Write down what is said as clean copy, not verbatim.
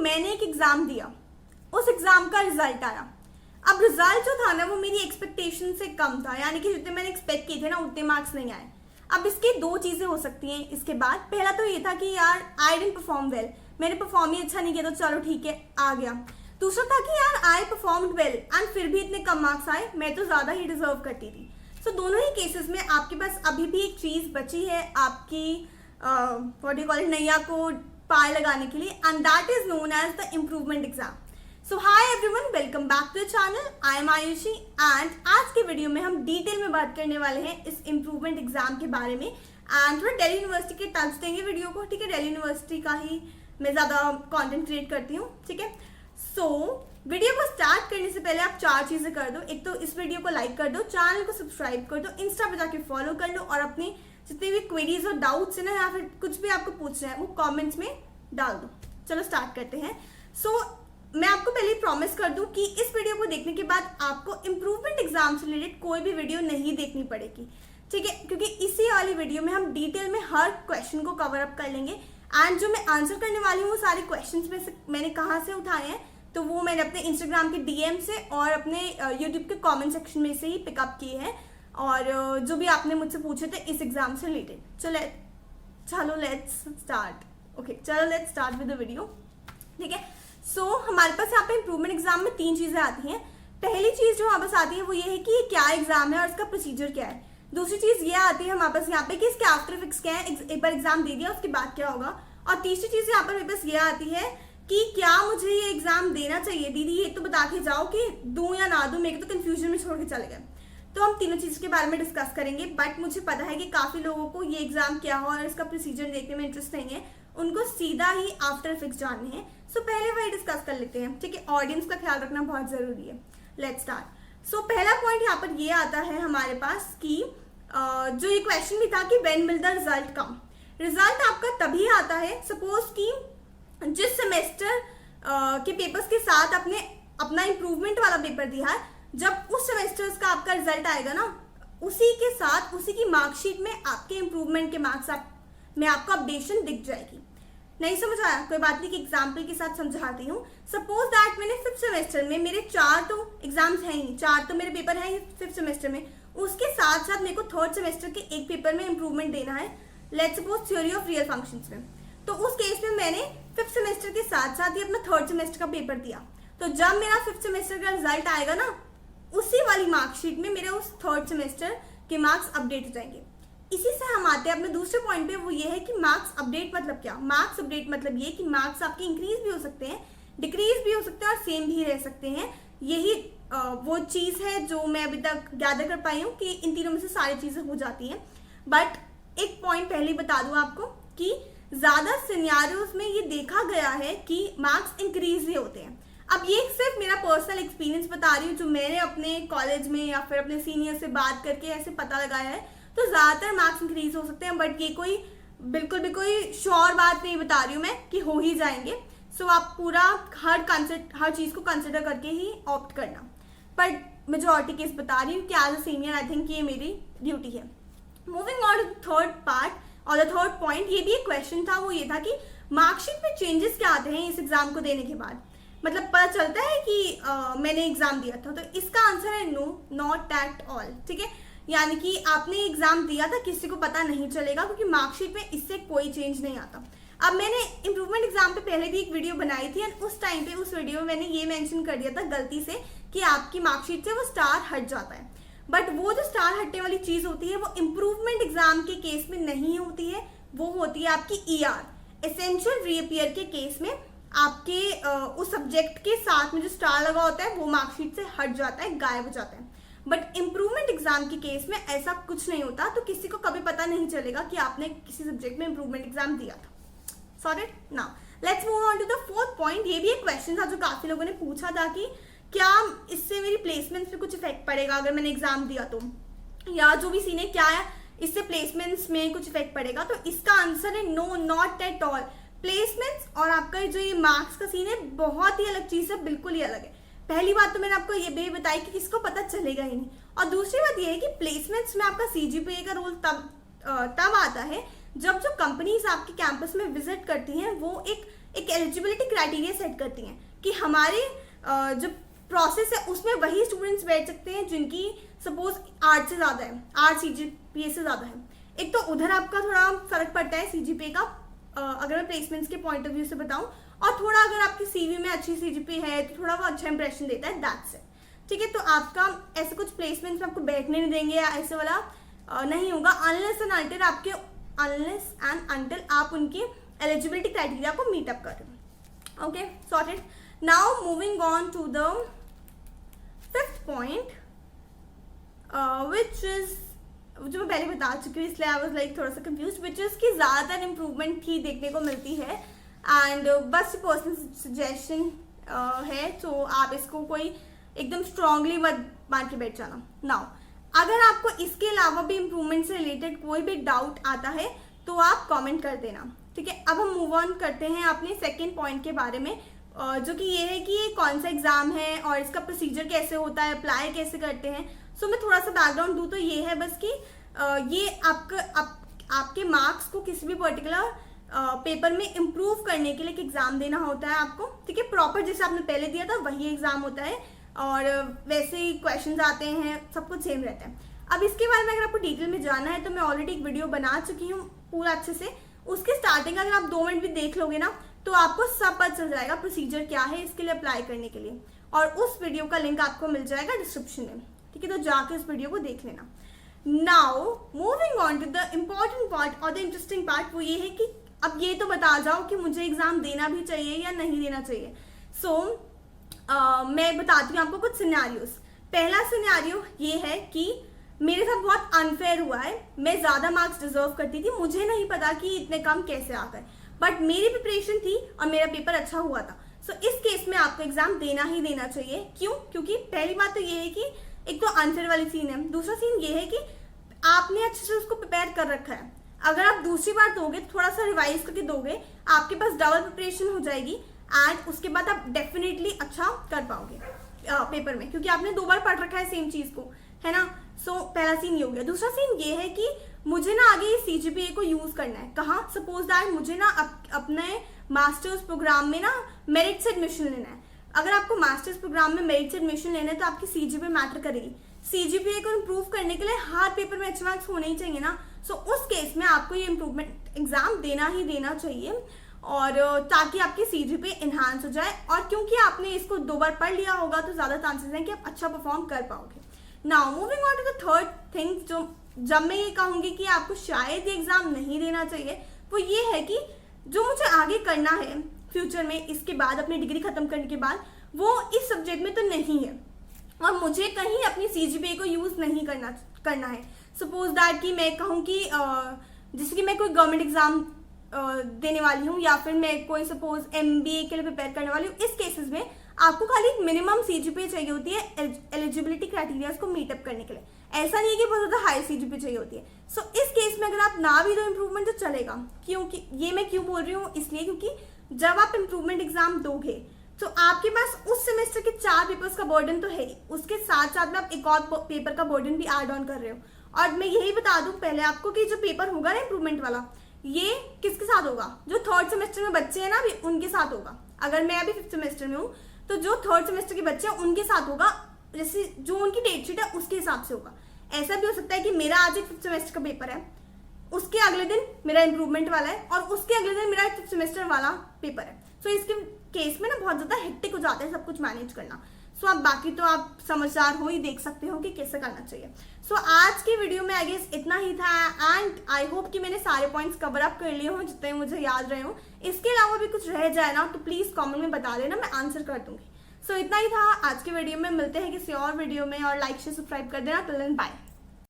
मैंने एक एग्जाम दिया, उस एग्जाम का रिजल्ट आया। अब रिजल्ट जो था ना वो मेरी एक्सपेक्टेशन से कम था, यानी कि जितने मैंने एक्सपेक्ट किए थे ना उतने मार्क्स नहीं आए। अब इसकी दो चीजें हो सकती हैं इसके बाद। पहला तो ये था कि यार आई डिडंट परफॉर्म वेल, मैंने परफॉर्म ही अच्छा नहीं किया तो चलो ठीक है आ गया। दूसरा था कि यार आई परफॉर्म्ड वेल एंड फिर भी इतने कम मार्क्स आए, मैं तो ज्यादा ही डिजर्व करती थी। सो दोनों ही केसेस में आपके पास अभी भी एक चीज बची है आपकी what do you call it, नैया को पार लगाने के लिए, and that is known as the improvement exam. So hi everyone, welcome back to the channel. I am Ayushi and आज के वीडियो में हम डिटेल में बात करने वाले हैं इस इम्प्रूवमेंट एग्जाम के बारे में एंड थोड़ा दिल्ली यूनिवर्सिटी के टच देंगे वीडियो को। ठीक है, दिल्ली यूनिवर्सिटी का ही मैं ज़्यादा कंटेंट क्रिएट करती हूँ। ठीक है, सो वीडियो को स्टार्ट करने से पहले आप चार चीज़ें कर दो। एक तो इस वीडियो को लाइक कर दो, चैनल को सब्सक्राइब कर दो, इंस्टा पे जाके फॉलो कर लो और अपनी जितने भी क्वेरीज और डाउट्स है ना या फिर कुछ भी आपको पूछना है वो कमेंट्स में डाल दो। चलो स्टार्ट करते हैं। सो मैं आपको पहले प्रॉमिस कर दूं कि इस वीडियो को देखने के बाद आपको इम्प्रूवमेंट एग्जाम से रिलेटेड कोई भी वीडियो नहीं देखनी पड़ेगी। ठीक है, क्योंकि इसी वाली वीडियो में हम डिटेल में हर क्वेश्चन को कवर अप कर लेंगे एंड जो मैं आंसर करने वाली हूँ वो सारे क्वेश्चंस में से मैंने कहाँ से उठाए हैं तो वो मैंने अपने इंस्टाग्राम के डीएम से और अपने यूट्यूब के कमेंट सेक्शन में से ही पिकअप किए हैं और जो भी आपने मुझसे पूछे थे इस एग्जाम से रिलेटेड। चलो लेट्स स्टार्ट। ओके, चलो let's start with the video. ठीक है, सो हमारे पास यहाँ पे इम्प्रूवमेंट एग्जाम में तीन चीजें आती हैं। पहली चीज जो हमारे पास आती है वो ये है कि ये क्या एग्जाम है और इसका प्रोसीजर क्या है। दूसरी चीज ये आती है हमारे पास यहाँ पे कि इसके आफ्टर इफेक्ट्स क्या है, एक बार एग्जाम दे दिया उसके बाद क्या होगा। और तीसरी चीज यहाँ पर मेरे पास ये आती है कि क्या मुझे ये एग्जाम देना चाहिए, दीदी ये तो बता के जाओ कि दूं या ना दूं, मेरे को तो कंफ्यूजन में छोड़ के चले गए। तो हम तीनों चीज के बारे में डिस्कस करेंगे, बट मुझे पता है कि काफी लोगों को ये एग्जाम क्या हो और इसका प्रोसीजर देखने में इंटरेस्ट नहीं है, उनको सीधा ही आफ्टर इफेक्ट्स जानने हैं। सो पहले वही डिस्कस कर लेते हैं। ठीक है, ऑडियंस का ख्याल रखना बहुत जरूरी है। Let's start. सो पहला पॉइंट यहाँ पर ये आता है हमारे पास कि जो ये क्वेश्चन भी था कि when will the result come. Result आपका तभी आता है सपोज कि जिस सेमेस्टर के पेपर्स के साथ आपने अपना इम्प्रूवमेंट वाला पेपर दिया है, जब उस सेमेस्टर्स का आपका रिजल्ट आएगा ना उसी के साथ उसी की मार्कशीट में आपके इम्प्रूवमेंट के मार्क्स में आपको अपडेशन दिख जाएगी। नहीं समझ आया? कोई बात नहीं, कि एग्जाम्पल के साथ समझाती हूँ। सपोज दैट मैंने फिफ्थ सेमेस्टर में मेरे 4 तो एग्जाम्स हैं ही, 4 तो मेरे पेपर हैं फिफ्थ सेमेस्टर में, उसके साथ साथ मेरे को थर्ड सेमेस्टर के एक पेपर में इम्प्रूवमेंट देना है, let's suppose theory of real functions में। तो उस केस में मैंने फिफ्थ सेमेस्टर के साथ साथ ही अपना थर्ड सेमेस्टर का पेपर दिया। तो जब मेरा फिफ्थ सेमेस्टर का रिजल्ट आएगा ना उसी वाली मार्कशीट में मेरे उस थर्ड सेमेस्टर के मार्क्स अपडेट हो जाएंगे। इसी से हम आते हैं अपने दूसरे पॉइंट पे, वो ये है कि मार्क्स अपडेट मतलब क्या। मार्क्स अपडेट मतलब ये कि मार्क्स आपके इंक्रीज भी हो सकते हैं, डिक्रीज भी हो सकते हैं और सेम भी रह सकते हैं। यही वो चीज है जो मैं अभी तक गैदर कर पाई हूँ कि इन तीनों में से सारी चीजें हो जाती हैं। बट एक पॉइंट पहले बता दूं आपको कि ज्यादा सिनेरियोज में ये देखा गया है कि मार्क्स इंक्रीज ही होते हैं। अब ये सिर्फ मेरा पर्सनल एक्सपीरियंस बता रही हूँ जो मैंने अपने कॉलेज में या फिर अपने सीनियर से बात करके ऐसे पता लगाया है। तो ज्यादातर मार्क्स इंक्रीज हो सकते हैं, बट ये कोई बिल्कुल भी कोई श्योर बात नहीं बता रही हूँ मैं कि हो ही जाएंगे। सो आप पूरा हर चीज को कंसिडर करके ही ऑप्ट करना। बट मेजॉरिटी केस बता रही हूँ कि as a senior I think ये मेरी ड्यूटी है। Moving on to third part और द थर्ड पॉइंट, ये भी एक क्वेश्चन था, वो ये था कि मार्कशीट में चेंजेस क्या आते हैं इस एग्जाम को देने के बाद। मतलब पता चलता है कि मैंने एग्जाम दिया था। तो इसका आंसर है नो, नॉट एट ऑल। ठीक है, यानी कि आपने एग्जाम दिया था किसी को पता नहीं चलेगा क्योंकि मार्कशीट में इससे कोई चेंज नहीं आता। अब मैंने इम्प्रूवमेंट एग्जाम पे पहले भी एक वीडियो बनाई थी एंड उस टाइम पे उस वीडियो में मैंने ये मेंशन कर दिया था गलती से कि आपकी मार्कशीट से वो स्टार हट जाता है। बट वो जो स्टार हटने वाली चीज होती है वो इम्प्रूवमेंट एग्जाम के केस में नहीं होती है, वो होती है आपकी ER, एसेंशियल रीअपीयर के केस में आपके उस सब्जेक्ट के साथ में जो स्टार लगा होता है वो मार्कशीट से हट जाता है, गायब हो जाता है। बट इम्प्रूवमेंट एग्जाम के केस में ऐसा कुछ नहीं होता, तो किसी को कभी पता नहीं चलेगा कि आपने किसी सब्जेक्ट में इम्प्रूवमेंट एग्जाम दिया था। Sorry, now let's move on to the fourth point. ये भी एक क्वेश्चन था जो काफी लोगों ने पूछा था कि क्या इससे मेरी प्लेसमेंट्स पे कुछ इफेक्ट पड़ेगा अगर मैंने एग्जाम दिया तो, या जो भी सीन है क्या है इससे प्लेसमेंट्स में कुछ इफेक्ट पड़ेगा। तो इसका आंसर है no, not at all. Placements और आपका जो ये मार्क्स का सीन है बहुत ही अलग चीज है, बिल्कुल ही अलग है। पहली बात तो मैंने आपको ये भी बताई कि किसको पता चलेगा ही नहीं, और दूसरी बात ये है कि प्लेसमेंट्स में आपका CGPA का रोल तब आता है जब जो कंपनीज आपके कैंपस में विजिट करती हैं वो एक एक एलिजिबिलिटी क्राइटेरिया सेट करती हैं कि हमारे जो प्रोसेस है उसमें वही स्टूडेंट्स बैठ सकते हैं जिनकी सपोज 8 से ज़्यादा है, 8 CGPA से ज़्यादा है। एक तो उधर आपका थोड़ा फर्क पड़ता है CGPA का, अगर मैं प्लेसमेंट्स के पॉइंट ऑफ व्यू से बताऊं, और थोड़ा अगर आपकी CV में अच्छी CGPA है तो थोड़ा वो अच्छा इंप्रेशन देता है, दैट्स इट। ठीक है, तो आपका ऐसे कुछ प्लेसमेंट्स में आपको बैठने नहीं देंगे या ऐसे वाला नहीं होगा अनलेस एंड अनटिल आप उनकी एलिजिबिलिटी क्राइटेरिया को मीट अप करें। Okay, sorted. Now moving on to the 5th point, which is, जो मैं पहले बता चुकी हूँ इसलिए आई वाज लाइक थोड़ा सा कंफ्यूज, विच इज की ज़्यादातर इम्प्रूवमेंट ही देखने को मिलती है एंड बस पर्सनल सजेशन है, तो आप इसको कोई एकदम स्ट्रांगली मत मान के बैठ जाना। नाउ अगर आपको इसके अलावा भी इम्प्रूवमेंट से रिलेटेड कोई भी डाउट आता है तो आप कमेंट कर देना। ठीक है, अब हम मूव ऑन करते हैं अपने 2nd पॉइंट के बारे में, जो कि ये है कि ये कौन सा एग्जाम है और इसका प्रोसीजर कैसे होता है, अप्लाई कैसे करते हैं। सो मैं थोड़ा सा बैकग्राउंड दूँ तो ये है बस कि ये आपके मार्क्स को किसी भी पर्टिकुलर पेपर में इम्प्रूव करने के लिए एक एग्जाम देना होता है आपको। ठीक है, प्रॉपर जैसे आपने पहले दिया था वही एग्जाम होता है और वैसे ही क्वेश्चंस आते हैं, सब कुछ सेम रहता है। अब इसके बारे में अगर आपको डिटेल में जानना है तो मैं ऑलरेडी एक वीडियो बना चुकी हूँ पूरा अच्छे से, उसके स्टार्टिंग अगर आप 2 मिनट भी देख लोगे ना तो आपको सब पता चल जाएगा प्रोसीजर क्या है इसके लिए अप्लाई करने के लिए, और उस वीडियो का लिंक आपको मिल जाएगा डिस्क्रिप्शन में। ठीक है, तो जाके उस वीडियो को देख लेना। Now moving on to the important part और द इंटरेस्टिंग पार्ट, वो ये है कि अब ये तो बता जाओ कि मुझे एग्जाम देना भी चाहिए या नहीं देना चाहिए। मैं बताती हूँ आपको कुछ सिनेरियोस। पहला सिनेरियो ये है कि मेरे साथ बहुत अनफेयर हुआ है, मैं ज़्यादा मार्क्स डिजर्व करती थी, मुझे नहीं पता कि इतने कम कैसे आ गए, बट मेरी प्रिपरेशन थी और मेरा पेपर अच्छा हुआ था। सो इस केस में आपको एग्जाम देना ही देना चाहिए। क्यों? क्योंकि पहली बात तो ये है कि एक तो अनफेयर वाली सीन है, दूसरा सीन ये है कि आपने अच्छे से उसको प्रिपेयर कर रखा है। अगर आप दूसरी बार दोगे तो थोड़ा सा रिवाइज करके दोगे, आपके पास डबल प्रिपरेशन हो जाएगी एंड उसके बाद आप डेफिनेटली अच्छा कर पाओगे पेपर में, क्योंकि आपने 2 बार पढ़ रखा है सेम चीज को, है ना। सो पहला सीन ये हो गया। दूसरा सीन ये है कि मुझे ना आगे CGPA को यूज करना है। कहाँ? सपोज दैट मुझे ना अपने मास्टर्स प्रोग्राम में ना मेरिट से एडमिशन लेना है। अगर आपको मास्टर्स प्रोग्राम में मेरिट से एडमिशन लेना है तो आपकी CGPA मैटर करेगी। CGPA को इम्प्रूव करने के लिए हर पेपर में अच्छे मार्क्स होने ही चाहिए ना। सो उस केस में आपको ये इम्प्रूवमेंट एग्जाम देना ही देना चाहिए, और ताकि आपकी CGPA इन्हांस हो जाए, और क्योंकि आपने इसको 2 बार पढ़ लिया होगा तो ज़्यादा चांसेस हैं कि आप अच्छा परफॉर्म कर पाओगे। Now moving on to the 3rd thing, जो जब मैं ये कहूँगी कि आपको शायद ये एग्जाम नहीं देना चाहिए, वो ये है कि जो मुझे आगे करना है फ्यूचर में, इसके बाद अपनी डिग्री खत्म करने के बाद, वो इस सब्जेक्ट में तो नहीं है और मुझे कहीं अपनी CGPA को यूज़ नहीं करना है। सपोज दैट कि मैं कहूँ कि जैसे कि मैं कोई गवर्नमेंट एग्जाम देने वाली हूँ या फिर मैं कोई सपोज MBA के लिए प्रिपेयर करने वाली हूँ, इस केसेस में आपको खाली मिनिमम CGPA चाहिए होती है एलिजिबिलिटी क्राइटेरिया को मीटअप करने के लिए। ऐसा नहीं है कि बहुत ज़्यादा हाई CGPA चाहिए होती है। सो इस केस में अगर आप ना भी दो इम्प्रूवमेंट तो चलेगा। क्योंकि ये मैं क्यों बोल रही हूँ, इसलिए क्योंकि जब आप इम्प्रूवमेंट एग्जाम दोगे तो आपके पास उस सेमेस्टर के 4 पेपर्स का बर्डन तो है ही, उसके साथ साथ में आप एक और पेपर का बर्डन भी ऐड ऑन कर रहे हो। और मैं यही बता दूं पहले आपको कि जो पेपर होगा ना इम्प्रूवमेंट वाला, ये किसके साथ होगा? जो 3rd सेमेस्टर में बच्चे हैं ना अभी, उनके साथ होगा। अगर मैं अभी 5th सेमेस्टर में हूँ तो जो 3rd सेमेस्टर के बच्चे हैं उनके साथ होगा, जैसे जो उनकी डेट शीट है उसके हिसाब से होगा। ऐसा भी हो सकता है कि मेरा आज एक 5th सेमेस्टर का पेपर है, उसके अगले दिन मेरा इम्प्रूवमेंट वाला है और उसके अगले दिन मेरा 5th सेमेस्टर वाला पेपर है। सो इसके केस में ना बहुत ज़्यादा हेक्टिक हो जाता है सब कुछ मैनेज करना। सो अब बाकी तो आप समझदार हो ही, देख सकते हो कि कैसे करना चाहिए। सो आज की वीडियो में आई गेस इतना ही था एंड आई होप कि मैंने सारे पॉइंट्स कवर अप कर लिए हों जितने मुझे याद रहे हों। इसके अलावा भी कुछ रह जाए ना तो प्लीज़ कमेंट में बता देना, मैं आंसर कर दूंगी। सो इतना ही था आज के वीडियो में, मिलते हैं किसी और वीडियो में और लाइक शेयर सब्सक्राइब कर देना। Till then bye.